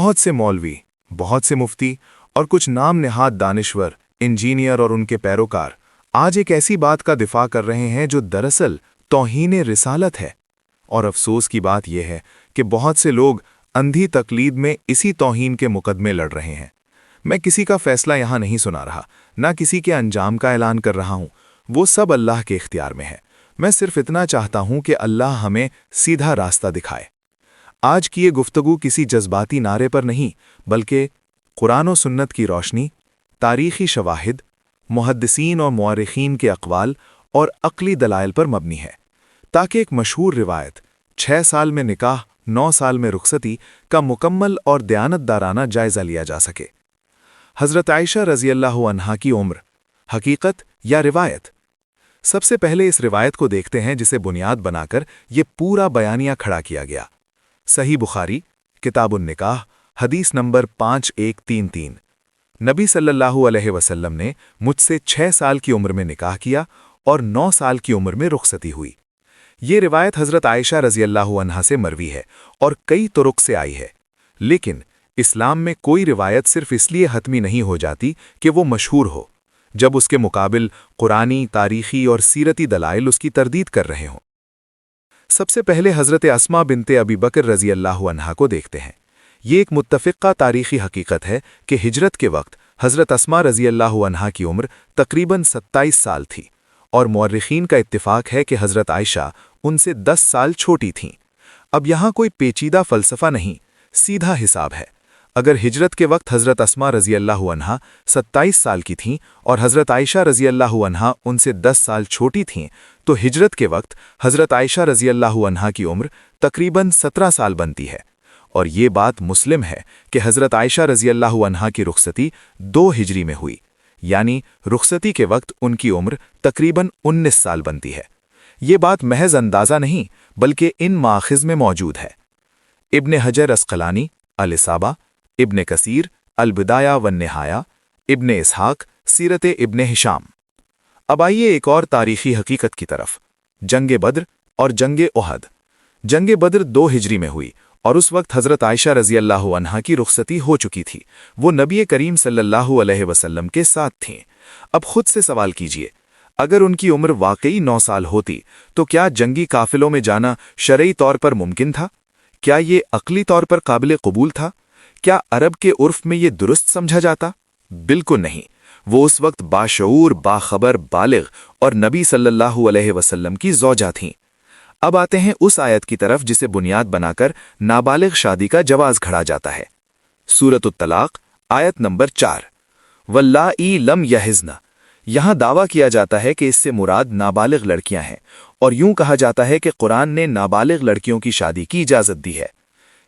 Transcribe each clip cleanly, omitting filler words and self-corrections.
बहुत से मौलवी, बहुत से मुफ्ती और कुछ नाम नेहाद दानिश्वर, इंजीनियर और उनके पैरोकार आज एक ऐसी बात का दिफा कर रहे हैं जो दरअसल तौहीन रिसालत है। और अफसोस की बात यह है कि बहुत से लोग अंधी तकलीद में इसी तौहीन के मुकदमे लड़ रहे हैं। मैं किसी का फैसला यहाँ नहीं सुना रहा, ना किसी के अंजाम का ऐलान कर रहा हूँ। वो सब अल्लाह के इख्तियार में है। मैं सिर्फ इतना चाहता हूँ कि अल्लाह हमें सीधा रास्ता दिखाए। आज की ये गुफ्तगू किसी जज्बाती नारे पर नहीं, बल्कि कुरान और सुन्नत की रोशनी, तारीख़ी शवाहिद, मुहद्दिसीन और मुअर्रिखीन के अक़वाल और अक़ली दलाइल पर मबनी है, ताकि एक मशहूर रिवायत 6 साल में निकाह 9 साल में रुखसती का मुकम्मल और दयानतदाराना जायज़ा लिया जा सके। हज़रत आयशा रज़ियल्लाहु अन्हा की उम्र, हकीकत या रिवायत? सबसे पहले इस रिवायत को देखते हैं जिसे बुनियाद बनाकर ये पूरा बयानिया खड़ा किया गया। सही बुखारी, किताबुन निकाह, हदीस नंबर 5133। नबी सल्लल्लाहु अलैहि वसल्लम ने मुझसे 6 साल की उम्र में निकाह किया और 9 साल की उम्र में रुखसती हुई। ये रिवायत हज़रत आयशा रज़ियल्लाहु अन्हा से मरवी है और कई तुरुक से आई है। लेकिन इस्लाम में कोई रिवायत सिर्फ इसलिए हतमी नहीं हो जाती कि वो मशहूर हो, जब उसके मुकाबिल कुरानी, तारीख़ी और सीरती दलाइल उसकी तरदीद कर रहे हों। सबसे पहले हज़रत अस्मा बिनते अबी बकर रज़ियल्लाहु अन्हा को देखते हैं। ये एक मुत्तफ़िक़ा तारीख़ी हकीकत है कि हिजरत के वक्त हज़रत अस्मा रज़ियल्लाहु अन्हा की उम्र तकरीबन 27 साल थी और मुअर्रिखीन का इत्तिफ़ाक़ है कि हज़रत आयशा उनसे 10 साल छोटी थीं। अब यहाँ कोई पेचीदा फ़लसफ़ा नहीं, सीधा हिसाब है। अगर हिजरत के वक्त हज़रत अस्मा रज़ियल्लाहु अन्हा 27 साल की थीं और हज़रत आयशा रज़ियल्लाहु अन्हा उनसे 10 साल छोटी थीं, तो हिजरत के वक्त हज़रत आयशा रज़ियल्लाहु अन्हा की उम्र तकरीबन 17 साल बनती है। और ये बात मुस्लिम है कि हज़रत आयशा रज़ियल्लाहु अन्हा की रुखसती 2 हिजरी में हुई, यानी रुखसती के वक्त उनकी उम्र तकरीबन 19 साल बनती है। ये बात महज अंदाज़ा नहीं, बल्कि इन माख़िज़ में मौजूद है। इब्न हजर अस्क़लानी अल-इसाबा, इब्न कसीर अल-बिदाया वन निहाया, इब्न इसहाक सीरत इब्न हिशाम। अब आइए एक और तारीख़ी हकीकत की तरफ। जंग बद्र और जंग उहद। जंग बद्र 2 हिजरी में हुई और उस वक्त हज़रत आयशा रज़ियल्लाहु अन्हा की रुखसती हो चुकी थी। वो नबी करीम सल्लल्लाहु अलैहि वसल्लम के साथ थीं। अब खुद से सवाल कीजिए, अगर उनकी उम्र वाकई 9 साल होती तो क्या जंगी काफ़िलों में जाना शरई तौर पर मुमकिन था? क्या ये अक़ली तौर पर काबिल कबूल था? क्या अरब के उर्फ में ये दुरुस्त समझा जाता? बिल्कुल नहीं। वो उस वक्त बाशऊर, बाखबर, बालिग और नबी सल्लल्लाहु अलैहि वसल्लम की ज़ौजा थीं। अब आते हैं उस आयत की तरफ जिसे बुनियाद बनाकर नाबालिग शादी का जवाज़ खड़ा जाता है। सूरत तलाक़, आयत नंबर 4। वल्लाई लम यहिज़्ना। यहाँ दावा किया जाता है कि इससे मुराद नाबालिग लड़कियां हैं और यूं कहा जाता है कि कुरान ने नाबालिग लड़कियों की शादी की इजाज़त दी है।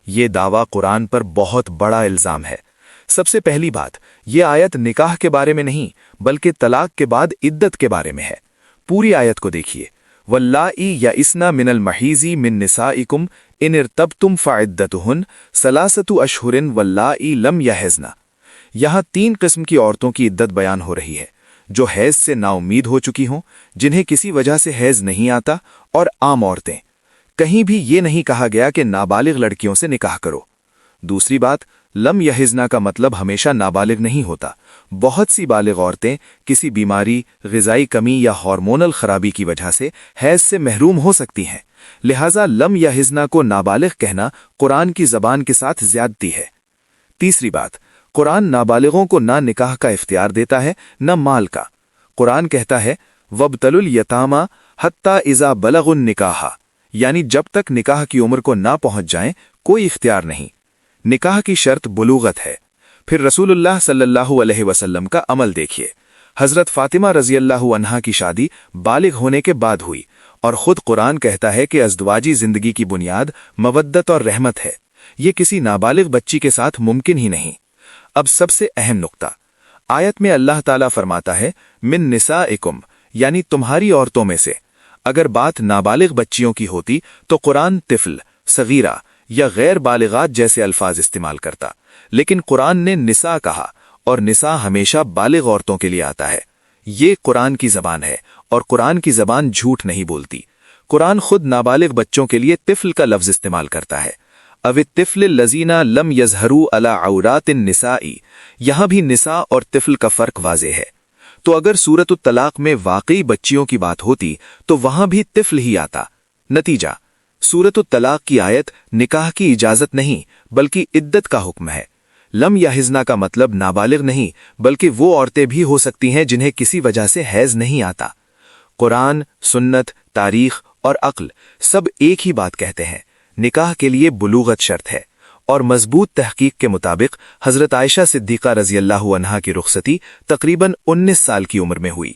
ये दावा कुरान पर बहुत बड़ा इल्ज़ाम है। सबसे पहली बात, ये आयत निकाह के बारे में नहीं, बल्कि तलाक के बाद इद्दत के बारे में है। पूरी आयत को देखिए। वल्लाई यइस्ना मिनल महीज़ी मिन निसाइकुम इन इर्तबतुम फ़इद्दतुहुन सलासतु अशहुरिन वल्लाई लम यहिज़्ना। यहाँ 3 किस्म की औरतों की इद्दत बयान हो रही है, जो हैज़ से नाउम्मीद हो चुकी हों, जिन्हें किसी वजह से हैज़ नहीं आता, और आम औरतें। कहीं भी ये नहीं कहा गया कि नाबालिग लड़कियों से निकाह करो। दूसरी बात, लम यहिज़्ना का मतलब हमेशा नाबालिग नहीं होता। बहुत सी बालिग औरतें किसी बीमारी, ग़िज़ाई कमी या हार्मोनल ख़राबी की वजह से हैज़ से महरूम हो सकती हैं। लिहाजा लम यहिज़्ना को नाबालिग कहना कुरान की ज़बान के साथ ज़्यादती है। तीसरी बात, कुरान नाबालिगों को ना निकाह का इख्तियार देता है, न माल का। कुरान कहता है वब्तलुल यतामा हत्ता इज़ा बलगुन निकाहा, यानी जब तक निकाह की उम्र को ना पहुंच जाएं, कोई इख्तियार नहीं। निकाह की शर्त बुलूगत है। फिर रसूलुल्लाह सल्लल्लाहु अलैहि वसल्लम का अमल देखिए। हज़रत फ़ातिमा रज़ियल्लाहु अन्हा की शादी बालिग होने के बाद हुई और ख़ुद कुरान कहता है कि अज़दवाजी ज़िंदगी की बुनियाद मवद्दत और रहमत है। ये किसी नाबालिग बच्ची के साथ मुमकिन ही नहीं। अब सबसे अहम नुक्ता, आयत में अल्लाह ताला फरमाता है मिन निसाइकुम, यानी तुम्हारी औरतों में से। अगर बात नाबालिग बच्चियों की होती तो कुरान तिफ़ल, सगीरा या गैर बालिगात जैसे अल्फाज इस्तेमाल करता, लेकिन कुरान ने निसा कहा और निसा हमेशा बालिग औरतों के लिए आता है। ये कुरान की ज़बान है और कुरान की ज़बान झूठ नहीं बोलती। कुरान खुद नाबालिग बच्चों के लिए तिफ़ल का लफ्ज़ इस्तेमाल करता है। अव तिफ़्ल लज़ीना लम यज़हरू अला औरातिन निसाई, यहाँ भी निसा और तिफ़्ल का फ़र्क वाज़े है। तो अगर सूरत तलाक में वाकई बच्चियों की बात होती तो वहां भी तिफ़्ल ही आता। नतीजा, सूरत तलाक की आयत निकाह की इजाज़त नहीं बल्कि इद्दत का हुक्म है। लम याहिज़ना का मतलब नाबालिग नहीं बल्कि वो औरतें भी हो सकती हैं जिन्हें किसी वजह से हैज़ नहीं आता। कुरान, सुन्नत, तारीख और अक्ल सब एक ही बात कहते हैं, निकाह के लिए बुलूगत शर्त है। और मजबूत तहकीक के मुताबिक हज़रत आयशा सिद्दीक़ा रज़ियल्लाहु अन्हा की रुख़सती तकरीबन 19 साल की उम्र में हुई।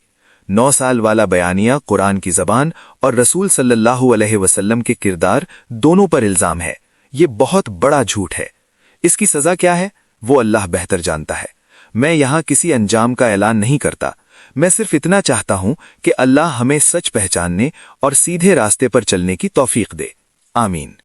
9 साल वाला बयानिया कुरान की ज़बान और रसूल सल्लल्लाहु अलैहि वसल्लम के किरदार दोनों पर इल्ज़ाम है। ये बहुत बड़ा झूठ है। इसकी सज़ा क्या है वो अल्लाह बेहतर जानता है। मैं यहाँ किसी अंजाम का ऐलान नहीं करता, मैं सिर्फ इतना चाहता हूँ कि अल्लाह हमें सच पहचानने और सीधे रास्ते पर चलने की तौफीक दे। आमीन।